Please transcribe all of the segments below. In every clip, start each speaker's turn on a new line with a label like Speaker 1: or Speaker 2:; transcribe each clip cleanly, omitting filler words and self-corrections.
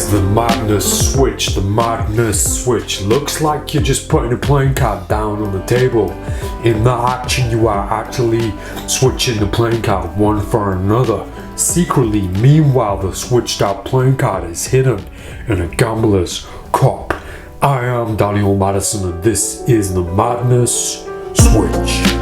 Speaker 1: The madness switch, the madness switch. Looks like you're just putting a playing card down on the table. In that action, you are actually switching the playing card one for another. Secretly, meanwhile, the switched out playing card is hidden in a gambler's cup. I am Daniel Madison, and this is the madness switch.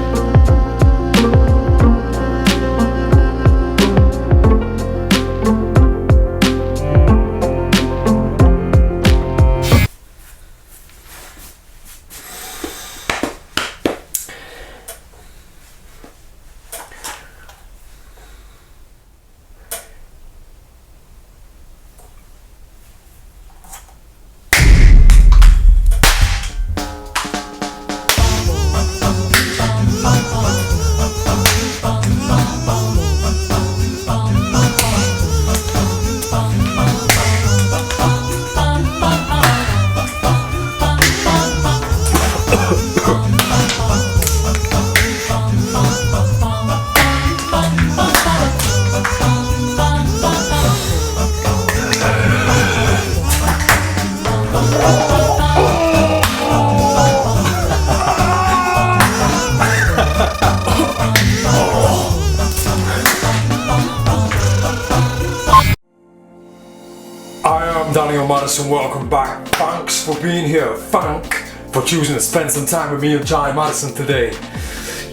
Speaker 1: Daniel Madison, welcome back. Thanks for being here. Thank for choosing to spend some time with me and Charlie Madison today.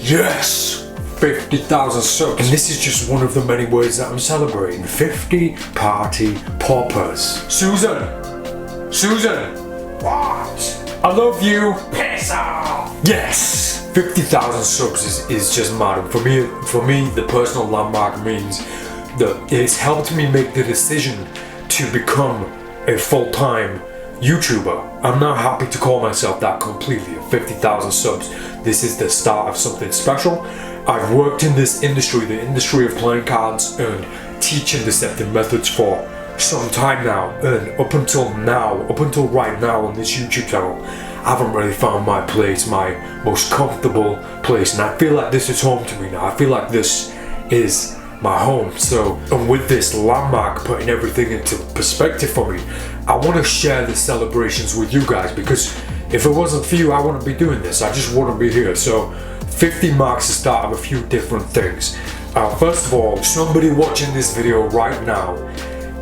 Speaker 1: Yes, 50,000 subs. And this is just one of the many ways that I'm celebrating. 50 party poppers. Susan! What? I love you. Piss off! Yes! 50,000 subs is just mad. And for me, the personal landmark means that it's helped me make the decision to become a full-time YouTuber. I'm not happy to call myself that completely. 50,000 subs. This is the start of something special. I've worked in this industry, the industry of playing cards and teaching deceptive methods for some time now. And up until right now on this YouTube channel, I haven't really found my place, my most comfortable place. And I feel like this is home to me now. I feel like this is my home. So, and with this landmark putting everything into perspective for me, I want to share the celebrations with you guys, because if it wasn't for you, I wouldn't be doing this. I just wouldn't be here. So 50 marks the start of a few different things. First of all, somebody watching this video right now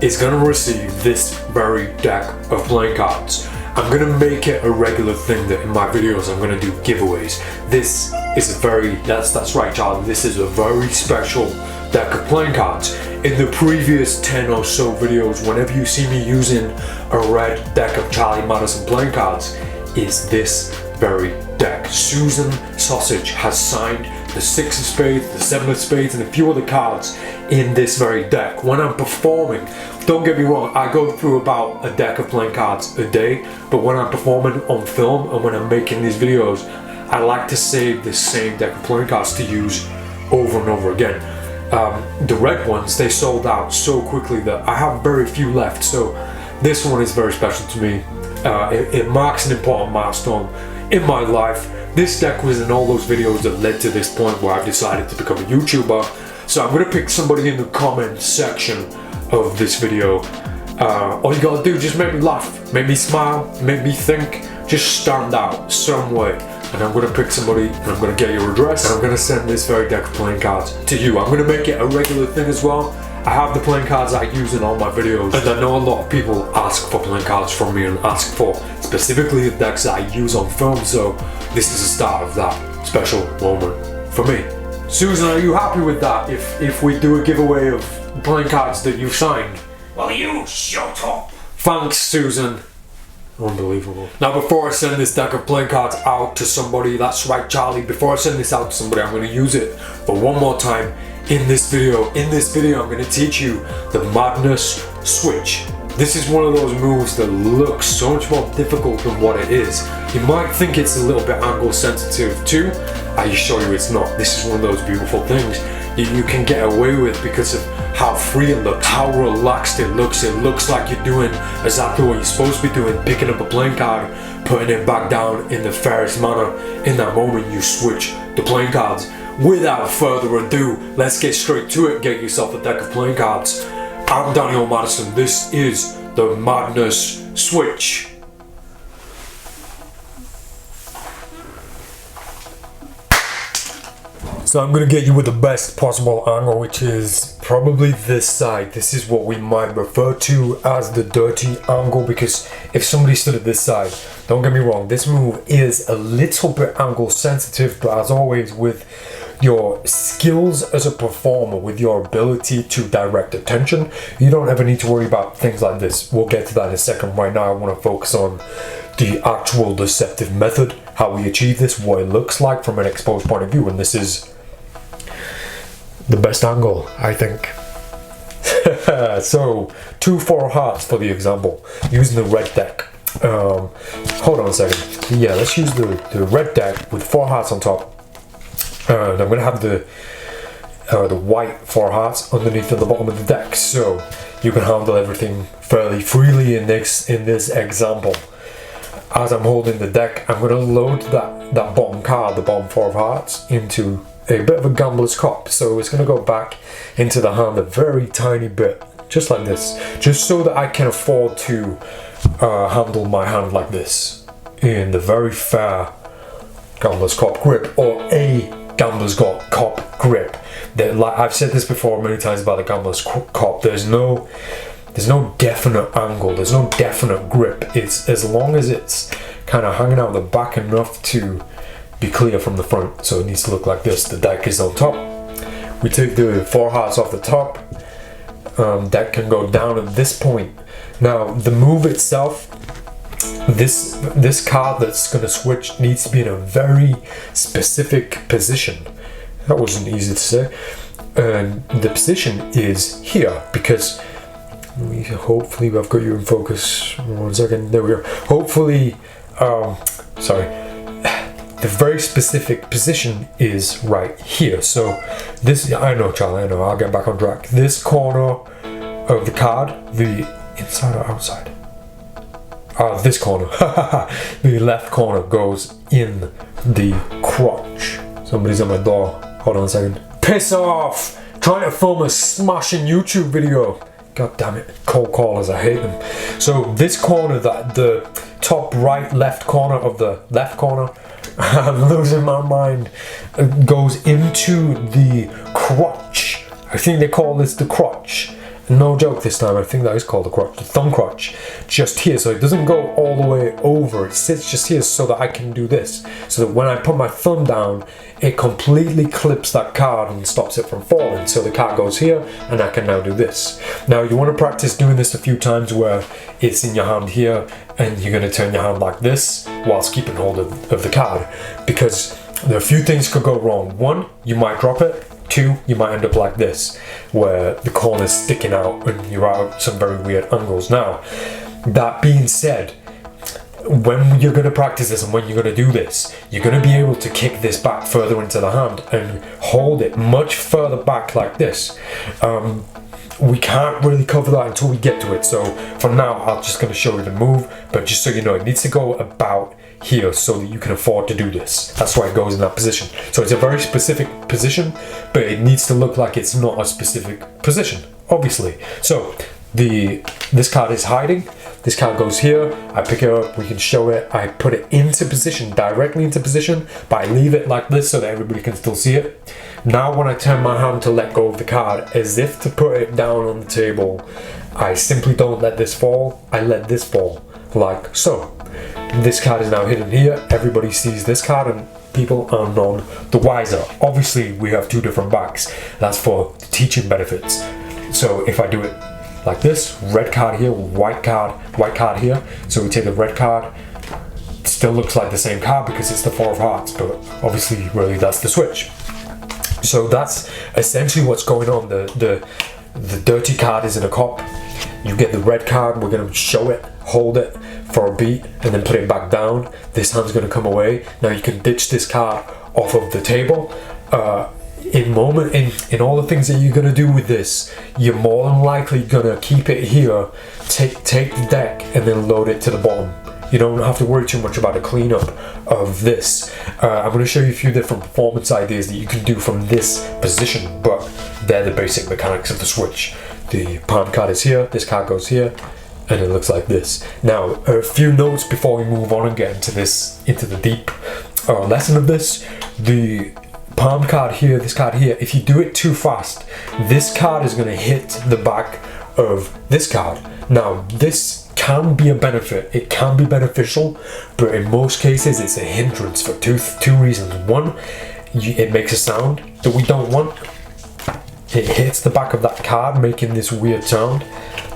Speaker 1: is going to receive this very deck of playing cards. I'm going to make it a regular thing that in my videos I'm going to do giveaways. This is a very, that's right Charlie, this is a very special deck of playing cards. In the previous 10 or so videos, whenever you see me using a red deck of Charlie Madison playing cards, is this very deck. Susan Sausage has signed the 6 of spades, the 7 of spades, and a few other cards in this very deck. When I'm performing, don't get me wrong, I go through about a deck of playing cards a day, but when I'm performing on film and when I'm making these videos, I like to save the same deck of playing cards to use over and over again. The red ones, they sold out so quickly that I have very few left, so this one is very special to me. It marks an important milestone in my life. This deck was in all those videos that led to this point where I've decided to become a YouTuber. So I'm going to pick somebody in the comment section of this video. All you gotta do, just make me laugh, make me smile, make me think, just stand out some way. And I'm gonna pick somebody, and I'm gonna get your address, and I'm gonna send this very deck of playing cards to you. I'm gonna make it a regular thing as well. I have the playing cards I use in all my videos, and I know a lot of people ask for playing cards from me and ask for specifically the decks that I use on film, so this is the start of that special moment for me. Susan, are you happy with that if we do a giveaway of playing cards that you've signed?
Speaker 2: Well, you shut up!
Speaker 1: Thanks, Susan. Unbelievable. Now, before I send this deck of playing cards out to somebody, that's right Charlie, before I send this out to somebody, I'm going to use it for one more time in this video. In this video, I'm going to teach you the madness switch. This is one of those moves that looks so much more difficult than what it is. You might think it's a little bit angle sensitive too. I assure you it's not. This is one of those beautiful things you can get away with because of how free it looks, how relaxed it looks. It looks like you're doing exactly what you're supposed to be doing, picking up a playing card, putting it back down in the fairest manner. In that moment, you switch the playing cards. Without further ado, let's get straight to it. Get yourself a deck of playing cards. I'm Daniel Madison. This is the madness switch. So I'm gonna get you with the best possible angle, which is probably this side. This is what we might refer to as the dirty angle, because if somebody stood at this side, don't get me wrong, this move is a little bit angle sensitive, but as always with your skills as a performer, with your ability to direct attention, you don't ever need to worry about things like this. We'll get to that in a second. Right now I want to focus on the actual deceptive method, how we achieve this, what it looks like from an exposed point of view, and this is the best angle, I think. So 2 4 hearts for the example, using the red deck. Hold on a second. Yeah, let's use the red deck with 4 hearts on top. And I'm gonna have the white 4 hearts underneath at the bottom of the deck, so you can handle everything fairly freely in this example. As I'm holding the deck, I'm gonna load that bottom card, the bottom 4 of hearts, into a bit of a gambler's cup. So it's going to go back into the hand a very tiny bit, just like this, just so that I can afford to handle my hand like this in the very fair gambler's cup grip, or a gambler's cup grip. Like I've said this before many times about the gambler's cup, there's no definite angle, there's no definite grip. It's as long as it's kind of hanging out the back enough to be clear from the front, so it needs to look like this. The deck is on top. We take the 4 hearts off the top. Deck can go down at this point. Now the move itself, this card that's going to switch needs to be in a very specific position. That wasn't easy to say. And the position is here, because hopefully I've got you in focus. 1 second, there we go. Hopefully, the very specific position is right here. So this, I know Charlie, I know, I'll get back on track. This corner of the card, the inside or outside? This corner, the left corner goes in the crotch. Somebody's at my door, hold on a second. Piss off! Trying to film a smashing YouTube video. God damn it, cold callers, I hate them. So this corner, the top right left corner of the left corner, I'm losing my mind, goes into the crotch. I think they call this the crotch. No joke this time, I think that is called the crotch, the thumb crotch. Just here, so it doesn't go all the way over, it sits just here so that I can do this. So that when I put my thumb down, it completely clips that card and stops it from falling. So the card goes here, and I can now do this. Now you want to practice doing this a few times where it's in your hand here, and you're going to turn your hand like this whilst keeping hold of the card. Because there are a few things could go wrong. 1, you might drop it. 2, you might end up like this, where the corner's sticking out and you're at some very weird angles. Now, that being said, when you're going to practice this and when you're going to do this, you're going to be able to kick this back further into the hand and hold it much further back like this. We can't really cover that until we get to it, so for now I'm just going to show you the move, but just so you know, it needs to go about here so that you can afford to do this. That's why it goes in that position. So it's a very specific position, but it needs to look like it's not a specific position, obviously. So this card is hiding, this card goes here, I pick it up, we can show it, I put it into position, directly into position, but I leave it like this so that everybody can still see it. Now when I turn my hand to let go of the card, as if to put it down on the table, I simply don't let this fall, I let this fall, like so. This card is now hidden here, everybody sees this card and people are none the wiser. Obviously we have 2 different backs, that's for teaching benefits. So if I do it like this, red card here, white card here, so we take the red card, it still looks like the same card because it's the 4 of hearts, but obviously really that's the switch. So that's essentially what's going on. The dirty card is in a cup. You get the red card, we're going to show it, hold it for a beat, and then put it back down. This hand's going to come away. Now you can ditch this card off of the table. In all the things that you're going to do with this, you're more than likely going to keep it here, take the deck, and then load it to the bottom. You don't have to worry too much about the cleanup of this. I'm going to show you a few different performance ideas that you can do from this position, but they're the basic mechanics of the switch. The palm card is here, this card goes here, and it looks like this. Now, a few notes before we move on and get into the deep lesson of this. The palm card here, this card here, if you do it too fast, this card is going to hit the back of this card. Now, this can be a benefit, it can be beneficial, but in most cases it's a hindrance for two reasons. One, it makes a sound that we don't want. It hits the back of that card, making this weird sound.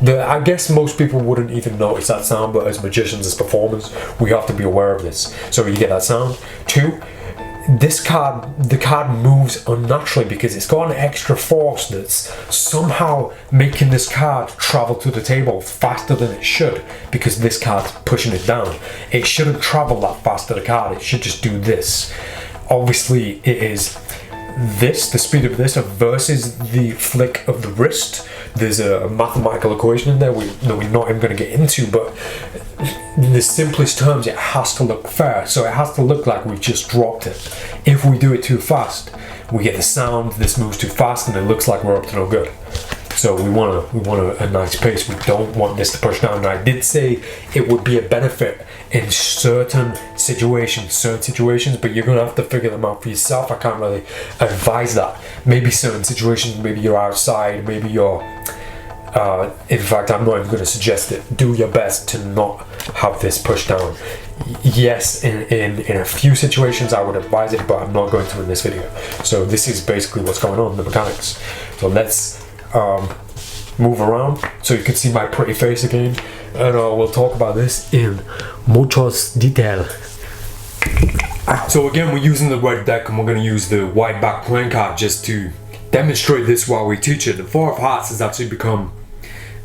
Speaker 1: I guess most people wouldn't even notice that sound, but as magicians, as performers, we have to be aware of this. So you get that sound. Two, the card moves unnaturally because it's got an extra force that's somehow making this card travel to the table faster than it should, because this card's pushing it down. It shouldn't travel that fast to the card, it should just do this. Obviously it is this, the speed of this versus the flick of the wrist. There's a mathematical equation in there we're not even going to get into, but in the simplest terms, it has to look fair. So it has to look like we've just dropped it. If we do it too fast, we get the sound, this moves too fast, and it looks like we're up to no good. So we want a nice pace. We don't want this to push down. And I did say it would be a benefit in certain situations, but you're gonna have to figure them out for yourself. I can't really advise that. Maybe certain situations, maybe you're outside, maybe you're in fact, I'm not even going to suggest it. Do your best to not have this pushed down. Yes, in a few situations I would advise it, but I'm not going to in this video. So this is basically what's going on, the mechanics. So let's move around so you can see my pretty face again, and we'll talk about this in muchos detail. So again, we're using the red deck, and we're going to use the white back playing card just to demonstrate this while we teach it. The Four of Hearts has actually become,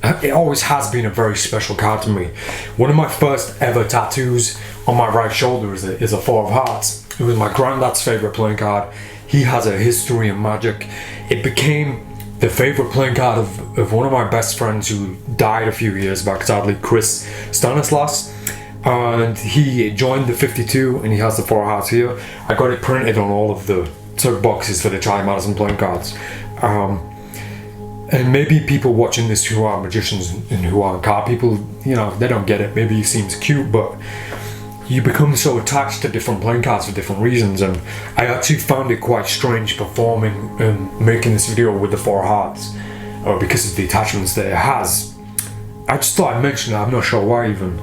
Speaker 1: it always has been a very special card to me. One of my first ever tattoos on my right shoulder is a Four of Hearts. It was my granddad's favorite playing card. He has a history in magic. It became the favorite playing card of one of my best friends who died a few years back, sadly, Chris Stanislas. And he joined the 52, and he has the Four of Hearts here. I got it printed on all of the tug boxes for the Charlie Madison playing cards. And maybe people watching this who are magicians and who aren't card people, you know, they don't get it. Maybe it seems cute, but you become so attached to different playing cards for different reasons. And I actually found it quite strange performing and making this video with the Four of Hearts, because of the attachments that it has. I just thought I'd mention it. I'm not sure why even.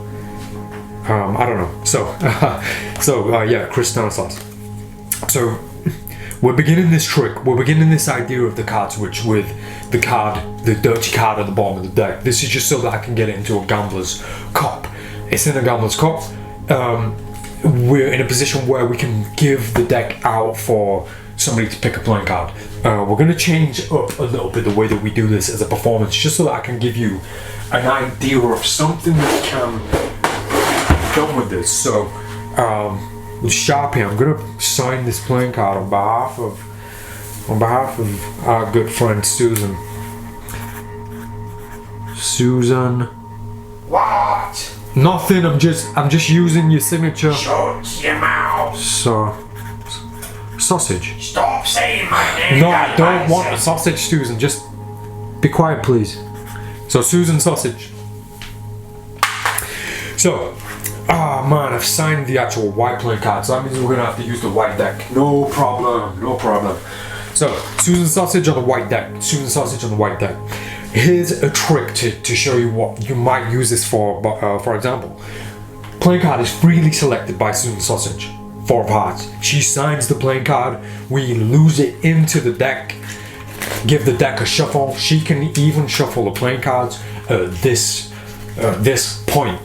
Speaker 1: I don't know. So yeah, Chris Stanislas. So we're beginning this trick. We're beginning this idea of the card switch with the card, the dirty card at the bottom of the deck. This is just so that I can get it into a gambler's cup. It's in a gambler's cup. We're in a position where we can give the deck out for somebody to pick a playing card. We're going to change up a little bit the way that we do this as a performance, just so that I can give you an idea of something that can be done with this. So with Sharpie, I'm going to sign this playing card on behalf of our good friend Susan. Susan.
Speaker 2: What?
Speaker 1: Nothing. I'm just using your signature.
Speaker 2: Shut your mouth.
Speaker 1: So, sausage.
Speaker 2: Stop saying my name.
Speaker 1: No, I don't want a sausage, Susan. Just be quiet, please. So, Susan Sausage. So, man, I've signed the actual white playing card, so that means we're gonna have to use the white deck. No problem, no problem. So, Susan Sausage on the white deck. Susan Sausage on the white deck. Here's a trick to show you what you might use this for. For example, playing card is freely selected by Susan Sausage. Four of Hearts. She signs the playing card. We lose it into the deck. Give the deck a shuffle. She can even shuffle the playing cards at this point.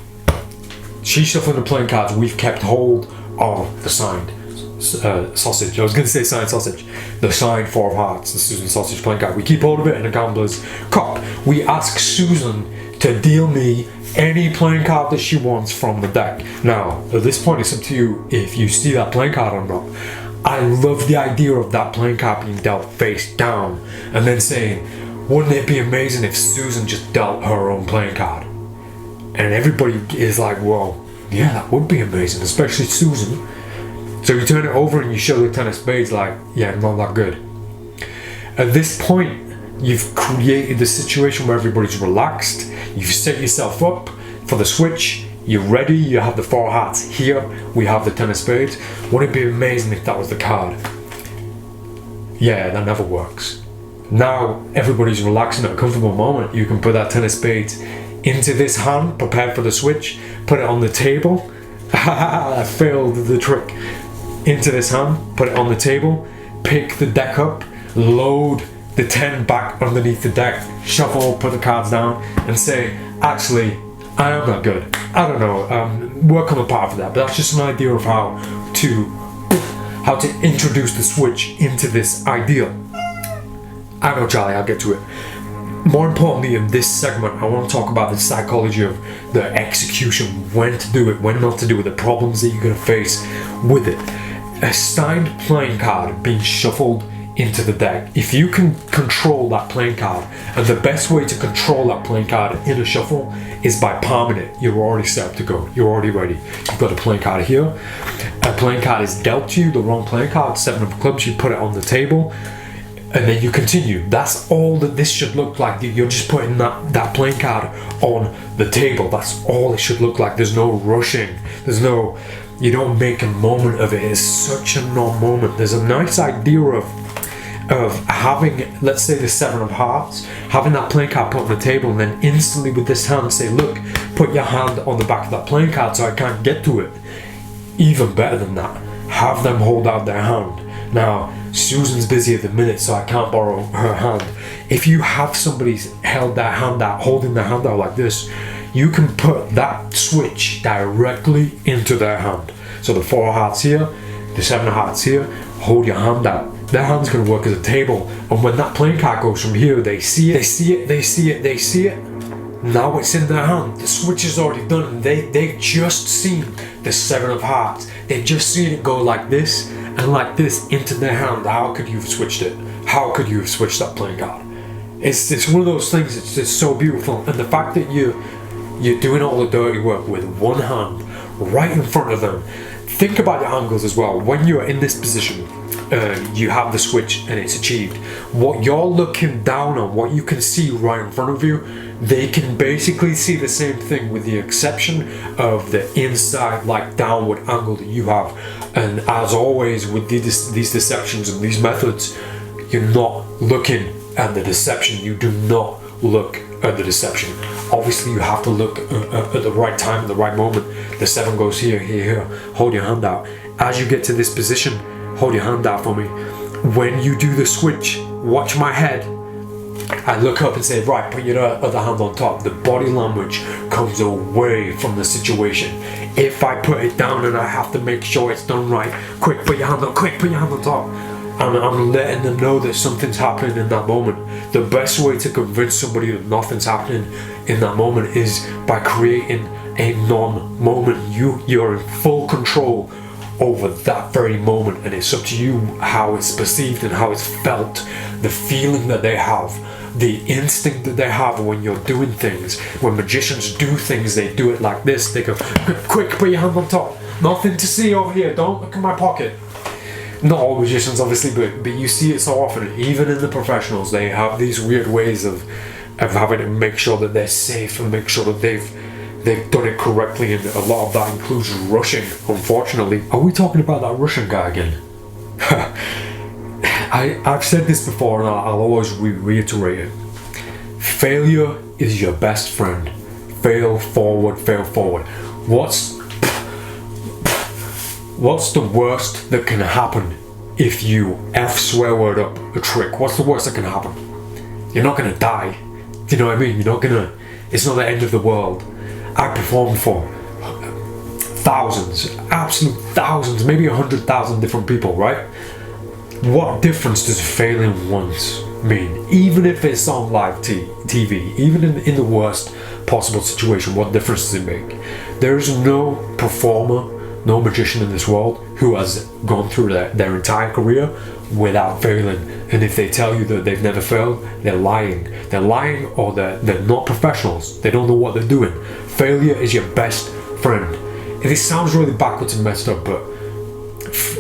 Speaker 1: She's shuffling the playing cards. We've kept hold of the signed sausage. I was going to say signed sausage. The signed Four of Hearts, the Susan Sausage playing card. We keep hold of it in a gambler's cup. We ask Susan to deal me any playing card that she wants from the deck. Now, at this point, it's up to you if you see that playing card or not. I love the idea of that playing card being dealt face down and then saying, wouldn't it be amazing if Susan just dealt her own playing card? And everybody is like, well, yeah, that would be amazing, especially Susan. So you turn it over and you show the Ten of Spades like, yeah, not that good. At this point, You've created the situation where everybody's relaxed. You've set yourself up for the switch. You're ready. You have the 4 hearts. Here we have the 10 of spades. Wouldn't it be amazing if that was the card? Yeah, that never works. Now everybody's relaxing at a comfortable moment. You can put that 10 of spades into this hand, prepared for the switch, put it on the table. I failed the trick. Into this hand, put it on the table, pick the deck up, load the 10 back underneath the deck, shuffle, put the cards down, and say, actually, I am not good. I don't know, work on the path for that. But that's just an idea of how to introduce the switch into this ideal. I know, Charlie, I'll get to it. More importantly, in this segment, I want to talk about the psychology of the execution, when to do it, when not to do it, the problems that you're going to face with it. A signed playing card being shuffled into the deck. If you can control that playing card, and the best way to control that playing card in a shuffle is by palming it. You're already set up to go. You're already ready. You've got a playing card here. A playing card is dealt to you, the wrong playing card, 7 of clubs, you put it on the table. And then you continue. That's all that this should look like. You're just putting that playing card on the table. That's all it should look like. There's no rushing. You don't make a moment of it. It's such a non-moment. There's a nice idea of having, let's say, the 7 of hearts, having that playing card put on the table, and then instantly with this hand say, look, put your hand on the back of that playing card so I can't get to it. Even better than that, have them hold out their hand. Now, Susan's busy at the minute, so I can't borrow her hand. If you have somebody held their hand out, holding their hand out like this, you can put that switch directly into their hand. So the 4 of hearts here, the 7 of hearts here, hold your hand out. Their hand's going to work as a table, and when that playing card goes from here, they see it. Now it's in their hand. The switch is already done, and they've just seen the 7 of hearts. They've just seen it go like this and like this into their hand. How could you have switched it? How could you have switched that playing card? It's one of those things. It's just so beautiful, and the fact that you're doing all the dirty work with one hand right in front of them. Think about your angles as well. When you're in this position, you have the switch and it's achieved. What you're looking down on, what you can see right in front of you, they can basically see the same thing, with the exception of the inside, like downward angle that you have. And as always with these deceptions and these methods, you're not looking at the deception. You do not look at the deception. Obviously, you have to look at the right time, at the right moment. The 7 goes here, here, here. Hold your hand out. As you get to this position, hold your hand out for me. When you do the switch, watch my head. I look up and say, right, put your other hand on top. The body language comes away from the situation. If I put it down and I have to make sure it's done right, quick, put your hand on, quick, put your hand on top. And I'm letting them know that something's happening in that moment. The best way to convince somebody that nothing's happening in that moment is by creating a non-moment. You're in full control over that very moment, and it's up to you how it's perceived and how it's felt, the feeling that they have, the instinct that they have when you're doing things. When magicians do things, they do it like this. They go, quick, put your hand on top. Nothing to see over here. Don't look in my pocket. Not all magicians, obviously, but you see it so often. Even in the professionals, they have these weird ways of having to make sure that they're safe and make sure that they've done it correctly, and a lot of that includes rushing, unfortunately. Are we talking about that Russian guy again? I've said this before, and I'll always reiterate it. Failure is your best friend. Fail forward, fail forward. What's the worst that can happen if you swear word up a trick? What's the worst that can happen? You're not gonna die. Do you know what I mean? It's not the end of the world. I performed for thousands, absolute thousands, maybe 100,000 different people, right? What difference does failing once mean? Even if it's on live TV, even in the worst possible situation, what difference does it make? There is no performer, no magician in this world who has gone through their entire career without failing. And if they tell you that they've never failed, they're lying. They're lying, or they're not professionals. They don't know what they're doing. Failure is your best friend. And this sounds really backwards and messed up, but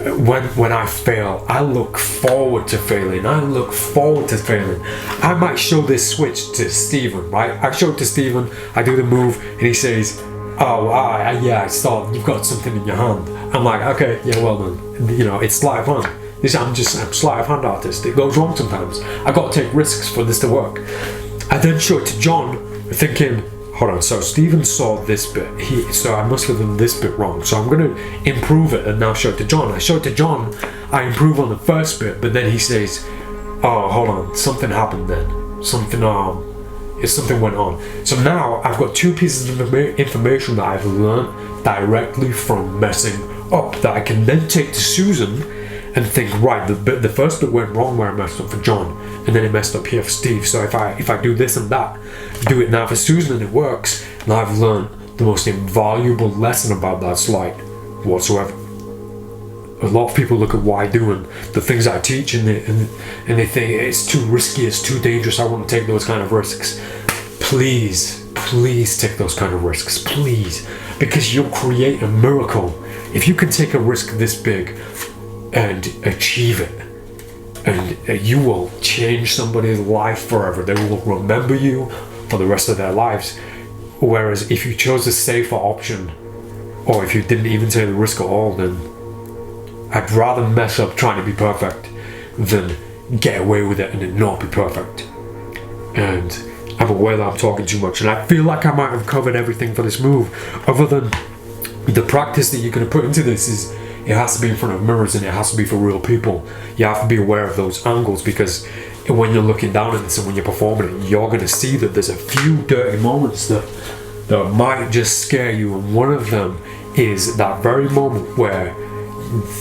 Speaker 1: when I fail, I look forward to failing. I might show this switch to Steven, right? I show it to Steven, I do the move, and he says, oh, I saw you've got something in your hand. I'm like, okay, yeah, well done. You know, it's sleight of hand. I'm sleight of hand artist. It goes wrong sometimes. I got to take risks for this to work. I then show it to John, thinking, hold on, so Steven saw this bit, so I must have done this bit wrong, so I'm going to improve it and now show it to John. I show it to John, I improve on the first bit, but then he says, oh, hold on, something happened then. Something went on. So now I've got two pieces of information that I've learned directly from messing up that I can then take to Susan and think, right, the first bit went wrong where I messed up for John, and then it messed up here for Steve. So if I do this and that, do it now for Susan and it works, and I've learned the most invaluable lesson about that slide whatsoever. A lot of people look at what I do and the things I teach, and they think it's too risky, it's too dangerous, I won't take those kind of risks. Please take those kind of risks, please, because you'll create a miracle. If you can take a risk this big and achieve it, and you will change somebody's life forever. They will remember you for the rest of their lives. Whereas if you chose a safer option, or if you didn't even take the risk at all, then I'd rather mess up trying to be perfect than get away with it and it not be perfect. And I'm aware that I'm talking too much, and I feel like I might have covered everything for this move, other than the practice that you're going to put into this is it has to be in front of mirrors and it has to be for real people. You have to be aware of those angles, because when you're looking down at this and when you're performing it, you're going to see that there's a few dirty moments that might just scare you, and one of them is that very moment where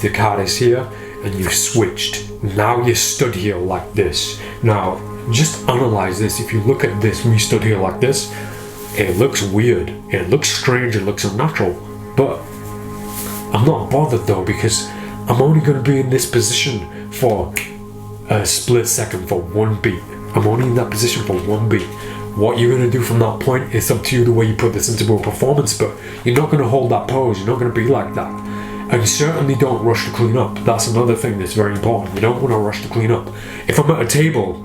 Speaker 1: the card is here and you've switched. Now you stood here like this. Now just analyze this. If you look at this, me stood here like this, it looks weird, it looks strange, it looks unnatural, but I'm not bothered though, because I'm only going to be in this position for a split second, for one beat. I'm only in that position for one beat. What you're going to do from that point is up to you, the way you put this into a performance, but you're not going to hold that pose, you're not going to be like that. And certainly don't rush to clean up. That's another thing that's very important. You don't want to rush to clean up. If I'm at a table,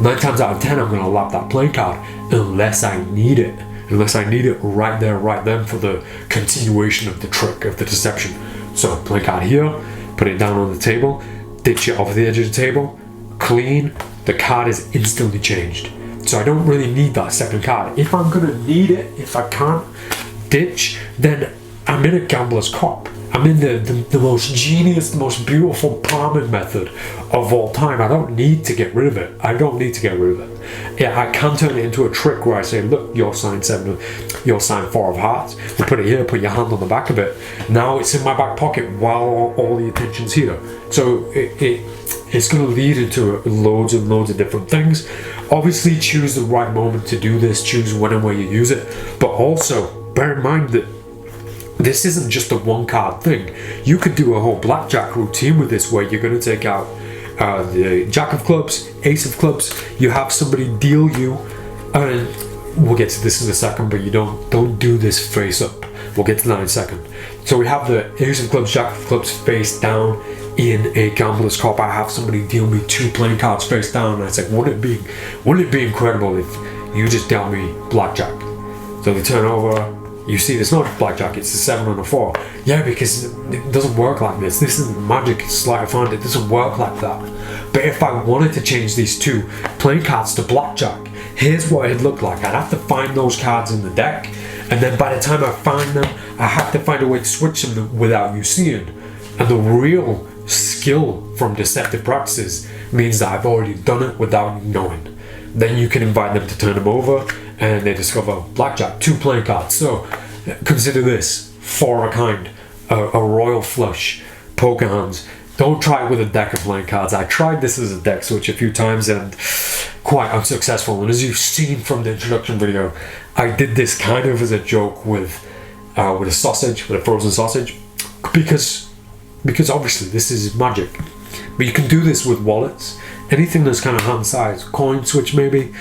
Speaker 1: 9 times out of 10 I'm going to lap that playing card unless I need it. Unless I need it right there, right then, for the continuation of the trick, of the deception. So play card here, put it down on the table, ditch it off the edge of the table, clean, the card is instantly changed. So I don't really need that second card. If I'm gonna need it, if I can't ditch, then I'm in a gambler's cop. I'm in the most genius, the most beautiful palming method of all time. I don't need to get rid of it. Yeah, I can turn it into a trick where I say, look, you're sign 7, you're sign 4 of hearts. We put it here, put your hand on the back of it. Now it's in my back pocket while all the attention's here. So it's going to lead into loads and loads of different things. Obviously, choose the right moment to do this. Choose when and where you use it. But also, bear in mind that this isn't just a one card thing. You could do a whole blackjack routine with this, where you're going to take out the Jack of Clubs, Ace of Clubs. You have somebody deal you, and we'll get to this in a second, but you don't do this face up. We'll get to that in a second. So we have the Ace of Clubs, Jack of Clubs face down in a gambler's cop. I have somebody deal me 2 playing cards face down, and I said, wouldn't it be incredible if you just dealt me blackjack? So they turn over. You see, it's not blackjack, it's a 7 and a 4. Yeah, because it doesn't work like this. This isn't magic, it's sleight of hand. It doesn't work like that. But if I wanted to change these 2 playing cards to blackjack, here's what it'd look like. I'd have to find those cards in the deck, and then by the time I find them, I have to find a way to switch them without you seeing. And the real skill from deceptive practices means that I've already done it without knowing. Then you can invite them to turn them over, and they discover blackjack, 2 playing cards. So consider this 4 of a kind, a royal flush, poker hands. Don't try it with a deck of playing cards. I tried this as a deck switch a few times and quite unsuccessful. And as you've seen from the introduction video, I did this kind of as a joke with a sausage, with a frozen sausage, because obviously this is magic. But you can do this with wallets, anything that's kind of hand size, coin switch maybe.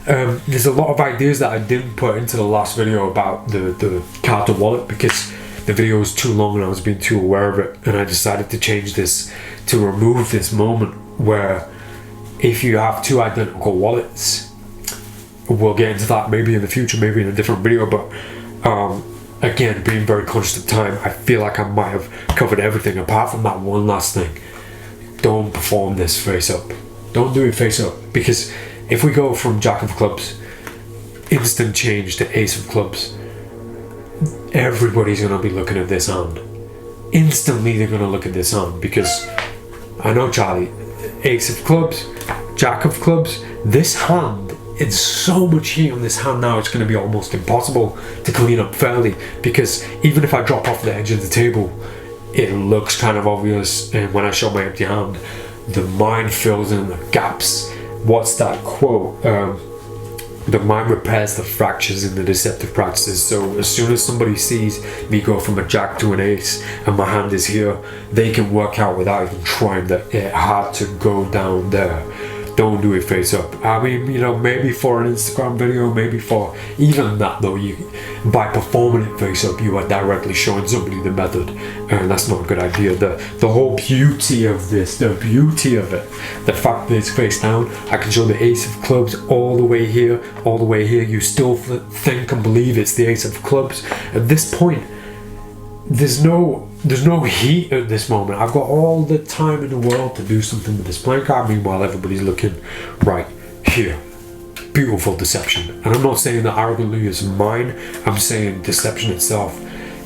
Speaker 1: There's a lot of ideas that I didn't put into the last video about the card to wallet, because the video was too long and I was being too aware of it, and I decided to change this to remove this moment where if you have two identical wallets, we'll get into that maybe in the future, maybe in a different video, but again, being very conscious of time, I feel like I might have covered everything apart from that one last thing. Don't perform this face up. Don't do it face up, because if we go from Jack of Clubs, instant change to Ace of Clubs, everybody's going to be looking at this hand. Instantly they're going to look at this hand, because I know, Charlie, Ace of Clubs, Jack of Clubs, this hand, it's so much heat on this hand now, it's going to be almost impossible to clean up fairly, because even if I drop off the edge of the table, it looks kind of obvious, and when I show my empty hand, the mind fills in the gaps. What's that quote? The mind repairs the fractures in the deceptive practices. So as soon as somebody sees me go from a jack to an ace and my hand is here, they can work out without even trying that it had to go down there. Don't do it face up. I mean, you know, maybe for an Instagram video, maybe for even that though, you, by performing it face up, you are directly showing somebody the method, and that's not a good idea. The whole beauty of this, the beauty of it, the fact that it's face down, I can show the Ace of Clubs all the way here, you still think and believe it's the Ace of Clubs. At this point, there's no heat at this moment. I've got all the time in the world to do something with this playing card. Meanwhile, everybody's looking right here. Beautiful deception. And I'm not saying that arrogantly is mine. I'm saying deception itself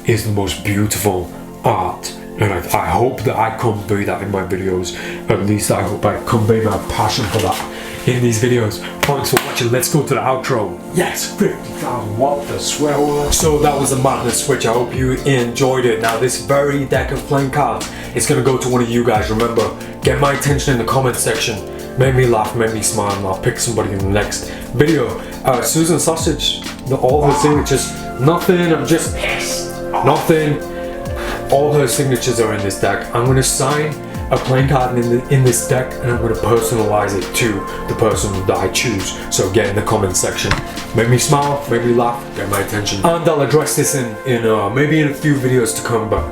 Speaker 1: is the most beautiful art. And I hope that I convey that in my videos. At least I hope I convey my passion for that in these videos. Thanks for watching. Let's go to the outro. Yes, 50,000. What the swear word. So that was the madness switch. I hope you enjoyed it. Now this very deck of playing cards, it's gonna go to one of you guys. Remember, get my attention in the comment section. Make me laugh, make me smile, and I'll pick somebody in the next video. Susan Sausage, all her signatures, nothing, I'm just pissed. Nothing. All her signatures are in this deck. I'm gonna sign a playing card in this deck, and I'm going to personalize it to the person that I choose. So get in the comment section, make me smile, make me laugh, get my attention, and I'll address this in maybe in a few videos to come. But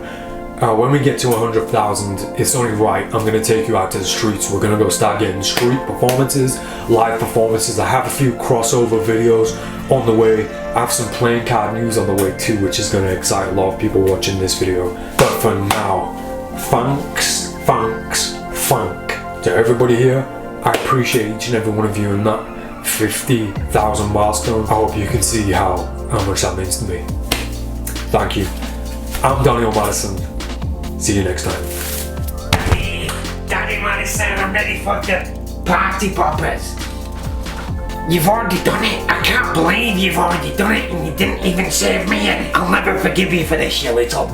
Speaker 1: when we get to 100,000, it's only right, I'm going to take you out to the streets. We're going to go start getting street performances, live performances. I have a few crossover videos on the way. I have some playing card news on the way too, which is going to excite a lot of people watching this video. But for now, thanks to everybody here. I appreciate each and every one of you in that 50,000 milestone. I hope you can see how much that means to me. Thank you. I'm Daniel Madison. See you next time.
Speaker 2: Daddy Madison, I'm ready for the party poppers. You've already done it. I can't believe you've already done it and you didn't even save me. I'll never forgive you for this, you little